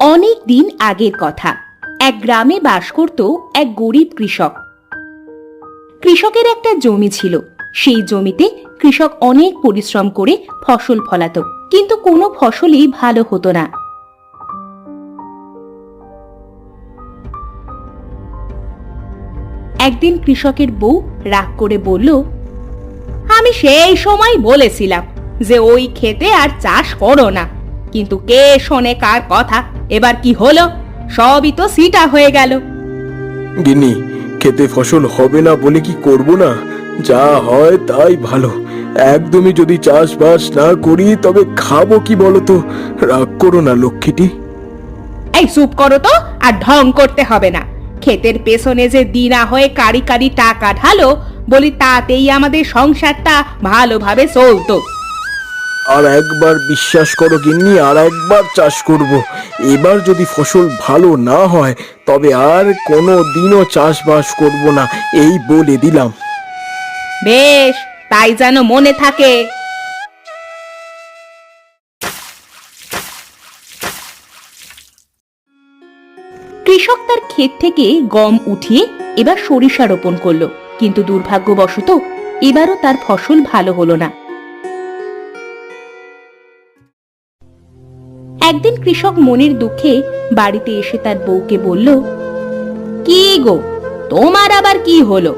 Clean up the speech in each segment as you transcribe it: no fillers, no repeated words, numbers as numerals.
অনেক দিন আগের কথা। এক গ্রামে বাস করত এক গরিব কৃষক। কৃষকের একটা জমি ছিল। সেই জমিতে কৃষক অনেক পরিশ্রম করে ফসল ফলাতো, কিন্তু কোনো ফসলই ভালো হতো না। একদিন কৃষকের বউ রাগ করে বলল, আমি সেই সময় বলেছিলাম যে ওই ক্ষেতে আর চাষ করো না, কিন্তু কে শোনে কার কথা? এবার কি হলো? সবই তো সিটা হয়ে গেল। গিন্নি, খেতে ফসল হবে না বলে কি করব না? যা হয় তাই ভালো। একদমই যদি চাষবাস না করি তবে খাবো কি বলো তো? রাগ করো না লক্ষ্মীটি। এই চুপ করো তো, আর ঢং করতে হবে না। ক্ষেতের পেছনে যে দিনা হয়ে কারি কারি টাকা ঢালো, বলি তাতেই আমাদের সংসারটা ভালোভাবে চলতো। আর একবার বিশ্বাস করো গিন্নি, আর একবার চাষ করব। এবার যদি ফসল ভালো না হয় তবে আর কোনো দিনও চাষবাস করব না, এই বলে দিলাম। বেশ, তাই যেন মনে থাকে। কৃষক তার ক্ষেত থেকে গম উঠিয়ে এবার সরিষা রোপণ করলো, কিন্তু দুর্ভাগ্যবশত এবারও তার ফসল ভালো হলো না। একদিন কৃষক মনের দুঃখে বাড়িতে এসে তার বউকে বলল, কি গো, তোমার আবার কি হলো?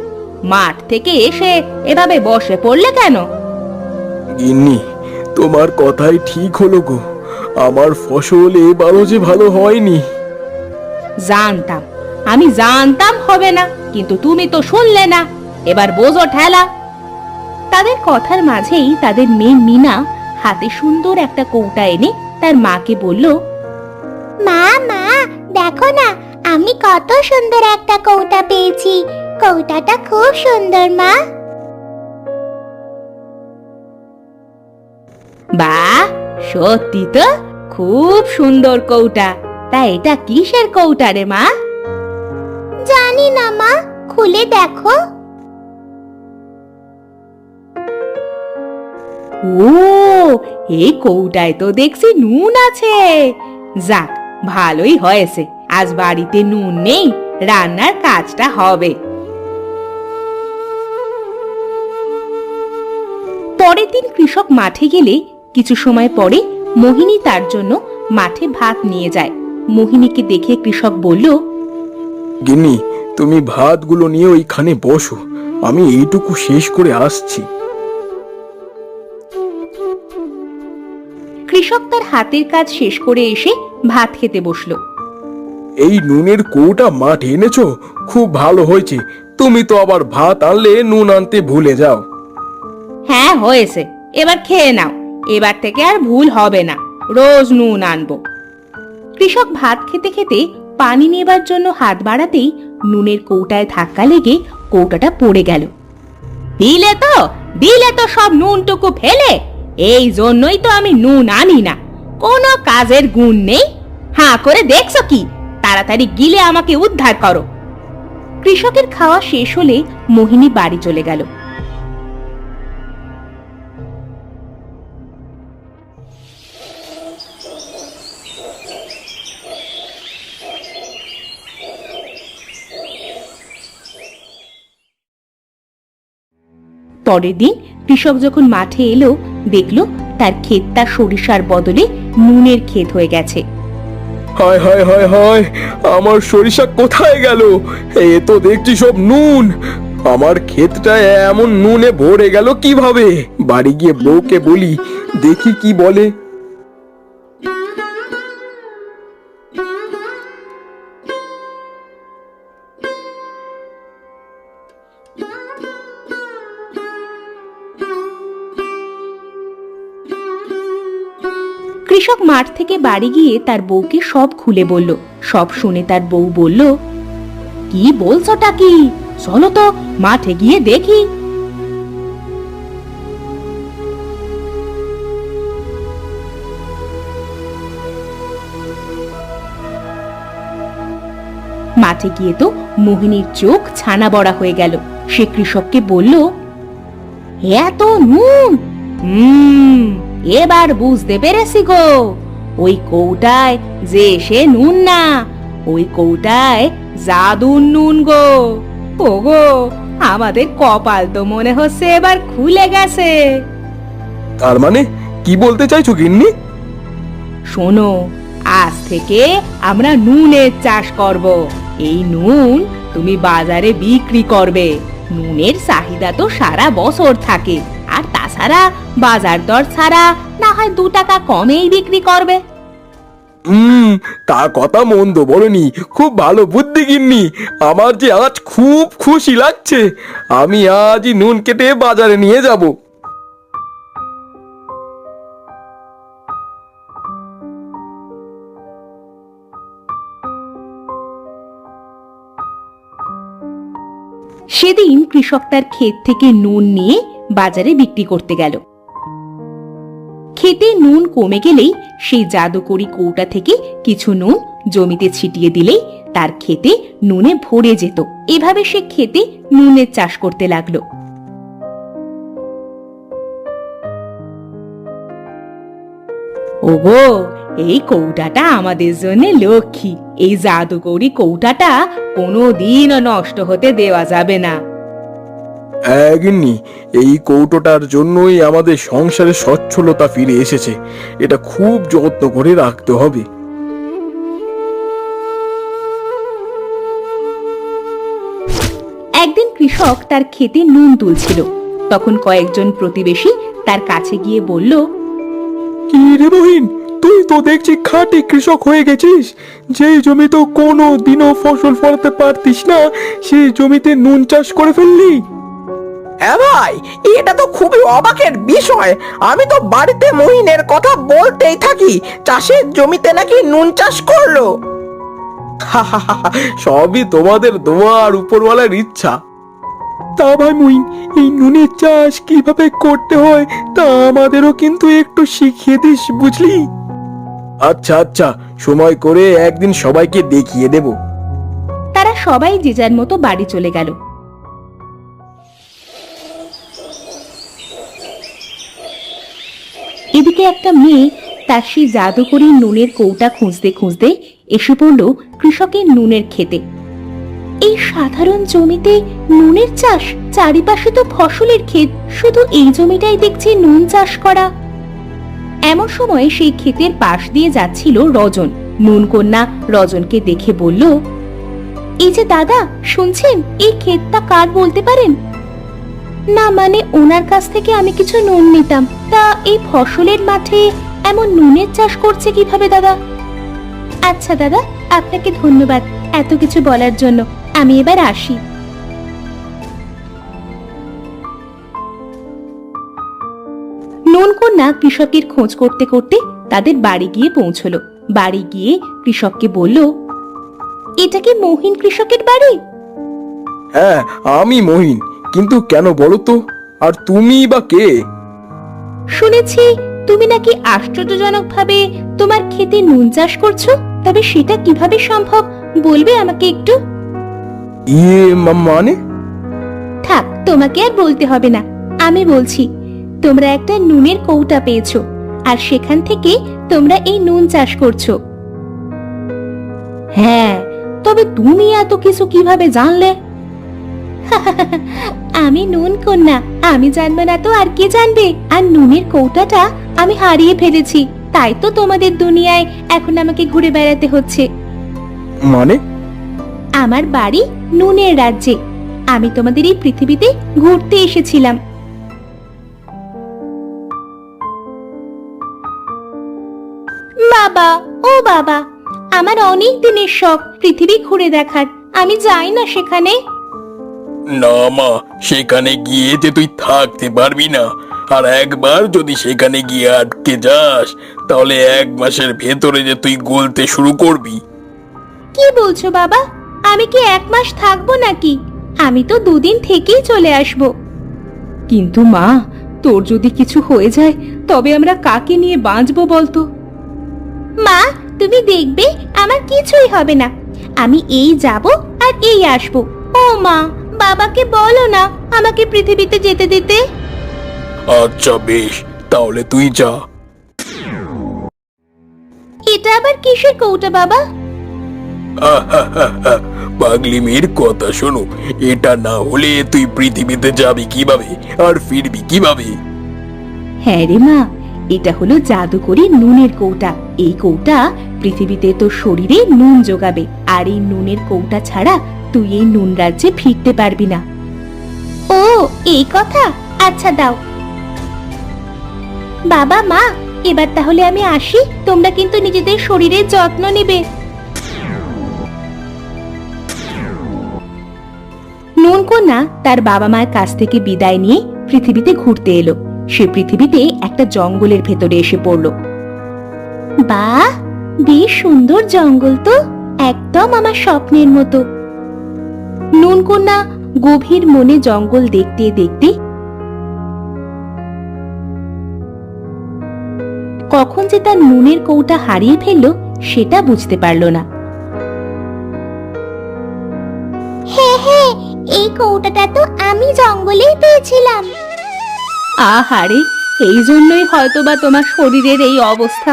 মাঠ থেকে এসে এভাবে বসে পড়লে কেন? গিন্নি, তোমার কথাই ঠিক হলো গো। আমার ফসল এবারও যে ভালো হয়নি। জানতাম, আমি জানতাম হবে না, কিন্তু তুমি তো শুনলে না। এবার বোঝো ঠেলা। তাদের কথার মাঝেই তাদের মেয়ে মিনা হাতে সুন্দর একটা কৌটা এনে তার মাকে বলল, মা মা, দেখো না, আমি কত সুন্দর একটা কৌটা পেয়েছি। কৌটাটা খুব সুন্দর মা। বাহ, সত্যি তো খুব সুন্দর কৌটা। তা এটা কিসের কৌটা রে মা? জানি না মা, খুলে দেখো। ও, এই কৌটায় তো দেখছি নুন আছে। যাক, ভালোই হয়েছে, আজ বাড়িতে নুন নেই, রান্নার কাজটা হবে। পরের দিন কৃষক মাঠে গেলে কিছু সময় পরে মোহিনী তার জন্য মাঠে ভাত নিয়ে যায়। মোহিনীকে দেখে কৃষক বলল, গিন্নি, তুমি ভাতগুলো নিয়ে ওইখানে বসো, আমি এইটুকু শেষ করে আসছি। কৃষক তার হাতের কাজ শেষ করে এসে ভাত খেতে বসলো। এই নুনের কৌটা মাঠে এনেছো, খুব ভালো হয়েছে। তুমি তো আবার ভাত আনলে নুন আনতে ভুলে যাও। হ্যাঁ হয়েছে, এবার খেয়ে নাও। এবার থেকে আর ভুল হবে না, রোজ নুন আনবো। কৃষক ভাত খেতে খেতে পানি নেবার জন্য হাত বাড়াতেই নুনের কৌটায় ধাক্কা লেগে কৌটাটা পড়ে গেল। দিলে তো সব নুনটুকু ফেলে। এই জন্যই তো আমি নুন আনি না, কোনো কাজের গুণ নেই। হাঁ করে দেখছো কি? তাড়াতাড়ি গিলে আমাকে উদ্ধার করো। কৃষকের খাওয়া শেষ হলে মোহিনী বাড়ি চলে গেল। পরের দিন কৃষক যখন মাঠে এলো, দেখলো তার ক্ষেতটা সরিষার বদলে নুনের ক্ষেত হয়ে গেছে। হায় হায় হায় হায়, আমার সরিষা কোথায় গেল? এ তো দেখছি সব নুন। আমার ক্ষেতটা এমন নুনে ভরে গেল কিভাবে? বাড়ি গিয়ে বউকে বলি, দেখি কি বলে। কৃষক মাঠ থেকে বাড়ি গিয়ে তার বউকে সব খুলে বলল। সব শুনে তার বউ বলল, কি বলছোটা কি? চলো তো মাঠে গিয়ে দেখি। মাঠে গিয়ে তো মোহিনীর চোখ ছানা বড়া হয়ে গেল। সে কৃষককে বলল, এত নুন, এবার বুঝতে পেরেছি গো, ওই কৌটায় যে সে নুন না, ওই কৌটায় জাদুর নুন গো। ওগো, আমাদের কপাল তো মনে হচ্ছে এবার খুলে গেছে। তার মানে কি বলতে চাইছো গিন্নি? শোনো, আজ থেকে আমরা নুনের চাষ করব। এই নুন তুমি বাজারে বিক্রি করবে। নুনের চাহিদা তো সারা বছর থাকে, আর তাছাড়া বাজার দর ছাড়া না হয় 2 টাকা কমেই বিক্রি করবে। তা কথা মন্দ বলনি, খুব ভালো বুদ্ধি গিন্নি। আমার যে আজ খুব খুশি লাগছে। আমি আজই নুন কেটে বাজারে নিয়ে যাব। সেদিন কৃষক তার ক্ষেত থেকে নুন নিয়ে বাজারে বিক্রি করতে গেল। খেতে নুন কমে গেলেই সেই জাদুকরি কৌটা থেকে কিছু নুন জমিতে ছিটিয়ে দিলেই তার খেতে নুনে ভরে যেত। এভাবে সে খেতে নুনের চাষ করতে লাগলো। ওগো, এই কৌটাটা আমাদের জন্য লক্ষ্মী। এই জাদুকরি কৌটাটা কোনোদিনও নষ্ট হতে দেওয়া যাবে না। গিন্নি, এই কৌটোটার জন্যই আমাদের সংসারে সচ্ছলতা ফিরে এসেছে। এটা খুব যত্ন করে রাখতে হবে। একদিন কৃষক তার ক্ষেতে নুন তুলছিল। তখন কয়েকজন প্রতিবেশী তার কাছে গিয়ে বলল, কি রে বহিন, তুই তো দেখছি খাঁটি কৃষক হয়ে গেছিস। যেই জমিতে কোনো দিনও ফসল ফলাতে পারতিস না, সেই জমিতে নুন চাষ করে ফেললি। হ্যাঁ ভাই, এটা তো খুবই অবাকের বিষয়। আমি তো বাড়িতে মহিনের কথা বলতেই থাকি, চাষের জমিতে নাকি নুন চাষ করলো। সবই তোমাদের দোয়া আর উপরওয়ালার ইচ্ছা। তা ভাই মহিন, এই নুনের চাষ কিভাবে করতে হয় তা আমাদেরও কিন্তু একটু শিখিয়ে দিস, বুঝলি? আচ্ছা আচ্ছা, সময় করে একদিন সবাইকে দেখিয়ে দেব। তারা সবাই যে যার মতো বাড়ি চলে গেল। এদিকে একটা মেয়ে তার সেই জাদুকরি নুনের কৌটা খুঁজতে খুঁজতে এসে পড়ল কৃষকের নুনের খেতে। এই সাধারণ জমিতে নুনের চাষ, চারিপাশে তো ফসলের ক্ষেত, শুধু এই জমিটাই দেখছি নুন চাষ করা। এমন সময় সেই ক্ষেতের পাশ দিয়ে যাচ্ছিল রজন। নুন কন্যা রজনকে দেখে বলল, এই যে দাদা, শুনছেন এই ক্ষেতটা কার বলতে পারেন? না মানে ওনার কাছ থেকে আমি কিছু নুন নিতাম। তা এই ফসলের মাঠে এমন নুনের চাষ করছে কিভাবে দাদা? আচ্ছা দাদা, আপনাকে ধন্যবাদ এত কিছু বলার জন্য। আমি এবার আসি। নুন কন্যা কৃষকের খোঁজ করতে করতে তাদের বাড়ি গিয়ে পৌঁছলো। বাড়ি গিয়ে কৃষককে বলল, এটা কি মহিন কৃষকের বাড়ি? হ্যাঁ, আমি মহিন। কিন্তু কেন বলো তো? আর তুমি বা কে? শুনেছি তুমি নাকি আশ্চর্যজনকভাবে তোমার ক্ষেতে নুন চাষ করছো। তবে সেটা কিভাবে সম্ভব বলবে আমাকে একটু? মানে? থাক, তোমাকে আর বলতে হবে না, আমি বলছি। তোমরা একটা নুনের কৌটা পেয়েছো, আর সেখান থেকে তোমরা এই নুন চাষ করছো। হ্যাঁ, তবে তুমি এত কিছু কিভাবে জানলে? আমি নুন কন্যা, আমি জানবো না তো আর কে জানবে? আর নুনের কৌটাটা আমি হারিয়ে ফেলেছি, তাই তো তোমাদের দুনিয়ায় এখন আমাকে ঘুরে বেড়াতে হচ্ছে। মানে? আমার বাড়ি নুনের রাজ্যে। আমি তোমাদের এই পৃথিবীতে ঘুরতে এসেছিলাম। বাবা, ও বাবা, আমার অনেক দিনের শখ পৃথিবী ঘুরে দেখার। আমি যাই না সেখানে। না মা, সেখানে গিয়ে যে তুই থাকতে পারবি না। আর একবার যদি সেখানে গিয়ে আটকে যাস, তাহলে 1 মাসের ভেতরে যে তুই গলতে শুরু করবি। কি বলছো বাবা? আমি কি 1 মাস থাকবো নাকি? আমি তো 2 দিন থেকেই চলে আসব। কিন্তু মা, তোর যদি কিছু হয়ে যায় তবে আমরা কাকে নিয়ে বাঁচবো বলতো? মা, তুমি দেখবে আমার কিছুই হবে না। আমি এই যাব আর এই আসব। ও মা, বাবাকে বলো না আমাকে পৃথিবীতে যেতে দিতে। আচ্ছা বেশ, তাহলে তুই যা। এটা আবার কিসের কৌটা বাবা? পাগলি মেয়ের কথা শোনো, এটা না হলে তুই পৃথিবীতে যাবি কিভাবে আর ফিরবি কিভাবে? হ্যাঁ রে মা, এটা হলো জাদুকরি নুনের কৌটা। এই কৌটা পৃথিবীতে তোর শরীরে নুন যোগাবে, আর এই নুনের কৌটা ছাড়া তুই এই নুন রাজ্যে ফিরতে পারবি না। ও এই কথা, আচ্ছা দাও। বাবা মা, এবার তাহলে আমি আসি, তোমরা কিন্তু নিজেদের শরীরের যত্ন নেবে। নুনকন্যা তার বাবা মায়ের কাছ থেকে বিদায় নিয়ে পৃথিবীতে ঘুরতে এলো। সে পৃথিবীতে একটা জঙ্গলের ভেতরে এসে পড়ল। বাহ, বেশ সুন্দর জঙ্গল তো, একদম আমার স্বপ্নের মতো। নুনকন্যা গভীর মনে জঙ্গল দেখতে দেখতে কখন যে তার নুনের কৌটা হারিয়ে ফেললো সেটা বুঝতে পারল না। হ্যাঁ, এই কৌটাটা তো আমি জঙ্গলেই পেয়েছিলাম। আহারে, এই জন্যই হয়তোবা তোমার শরীরের এই অবস্থা,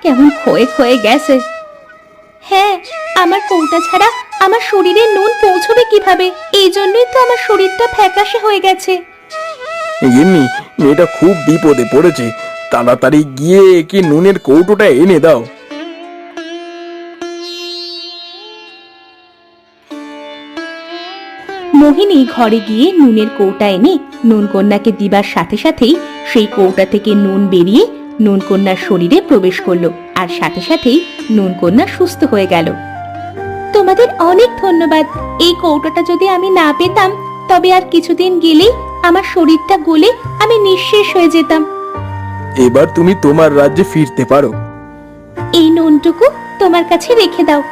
কেমন ক্ষয়ে ক্ষয়ে গেছে। হ্যাঁ, আমার কৌটা ছাড়া আমার শরীরে নুন পৌঁছবে কিভাবে? এই জন্যই তো আমার শরীরটা ফ্যাকাশে হয়ে গেছে। এমনি মেয়েটা খুব বিপদে পড়েছে, তাড়াতাড়ি গিয়ে কি নুনের কৌটোটা এনে দাও। মোহিনী ঘরে গিয়ে নুনের কৌটা এনে নুনকন্যাকে দিবার সাথে সাথেই সেই কৌটা থেকে নুন বেরিয়ে নুনকন্যার শরীরে প্রবেশ করলো, আর সাথে সাথেই নুনকন্যা সুস্থ হয়ে গেল। তোমাদের অনেক ধন্যবাদ। এই কৌটাটা যদি আমি না পেতাম, তবে আর কিছুদিন গেলেই আমার শরীরটা গলে আমি নিঃশেষ হয়ে যেতাম। এবার তুমি তোমার রাজ্যে ফিরতে পারো। এই নুনটুকু তোমার কাছে রেখে দাও।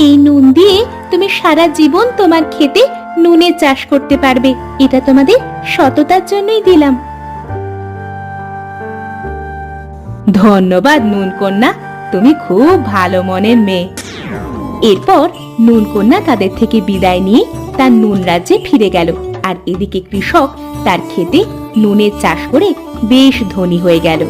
এই নুন দিয়ে তুমি সারা জীবন তোমার খেতে নুনের চাষ করতে পারবে। এটা তোমাদের সততার জন্যই দিলাম। ধন্যবাদ নুনকন্যা, তুমি খুব ভালো মনের মেয়ে। এরপর নুনকন্যা তাদের থেকে বিদায় নিয়ে তার নুন রাজ্যে ফিরে গেল, আর এদিকে কৃষক তার খেতে নুনের চাষ করে বেশ ধনী হয়ে গেল।